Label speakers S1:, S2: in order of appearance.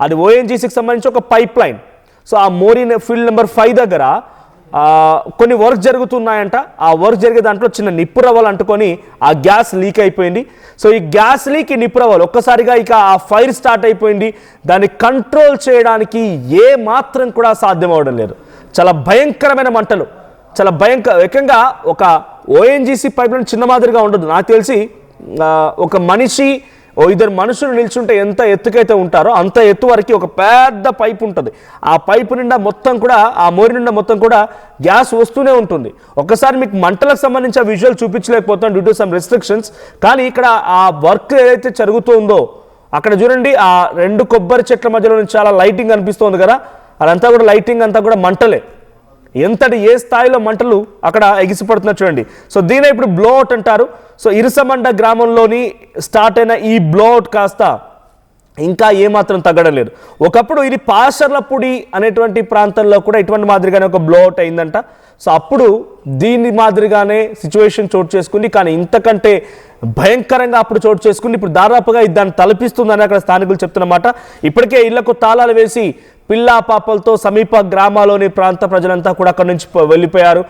S1: అది ఓఎన్జీసీకి సంబంధించి ఒక పైప్ లైన్. సో ఆ మోరీ ఫీల్డ్ నెంబర్ 5 దగ్గర కొన్ని వర్క్ జరుగుతున్నాయంట. ఆ వర్క్ జరిగే దాంట్లో చిన్న నిప్పు రవ్వలు అంటుకొని ఆ గ్యాస్ లీక్ అయిపోయింది. సో ఈ గ్యాస్ లీక్, నిప్పు రవ్వలు ఒక్కసారిగా ఇక ఆ ఫైర్ స్టార్ట్ అయిపోయింది. దాన్ని కంట్రోల్ చేయడానికి ఏ మాత్రం కూడా సాధ్యం అవడం లేదు. చాలా భయంకరమైన మంటలు, చాలా ఏకంగా ఒక ఓఎన్జీసీ పైప్ లైన్ చిన్న మాదిరిగా ఉండదు. నాకు తెలిసి ఒక మనిషి ఇద్దరు మనుషులు నిల్చుంటే ఎంత ఎత్తుకైతే ఉంటారో అంత ఎత్తు వరకు ఒక పెద్ద పైప్ ఉంటుంది. ఆ పైపు నిండా మొత్తం కూడా, ఆ మోరి నిండా మొత్తం కూడా గ్యాస్ వస్తూనే ఉంటుంది. ఒక్కసారి మీకు మంటలకు సంబంధించి ఆ విజువల్ చూపించలేకపోతాం డ్యూ టు సమ్ రెస్ట్రిక్షన్స్. కానీ ఇక్కడ ఆ వర్క్ ఏదైతే జరుగుతుందో అక్కడ చూడండి, ఆ 2 కొబ్బరి చెట్ల మధ్యలో నుంచి చాలా లైటింగ్ అనిపిస్తుంది కదా, అదంతా కూడా లైటింగ్ అంతా కూడా మంటలే. ఏ స్థాయిలో మంటలు అక్కడ ఎగిసిపడుతున్నారు చూడండి. సో దీనే ఇప్పుడు బ్లోఅవుట్ అంటారు. సో ఇరుసమండ గ్రామంలోని స్టార్ట్ అయిన ఈ బ్లోఅవుట్ కాస్త ఇంకా ఏమాత్రం తగ్గడం లేదు. ఒకప్పుడు ఇది పాషర్లపూడి అనేటువంటి ప్రాంతంలో కూడా ఇటువంటి మాదిరిగానే ఒక బ్లోఅవుట్ అయిందంట. సో అప్పుడు దీని మాదిరిగానే సిచ్యువేషన్ చోటు చేసుకుంది. కానీ ఇంతకంటే భయంకరంగా అప్పుడు చోటు చేసుకుంది. ఇప్పుడు దాదాపుగా దాన్ని తలపిస్తుందని అక్కడ స్థానికులు చెప్తున్నమాట. ఇప్పటికే ఇళ్లకు తాళాలు వేసి పిల్లా పాపలతో సమీప గ్రామాల్లోని ప్రాంత ప్రజలంతా కూడా అక్కడి నుంచి వెళ్ళిపోయారు.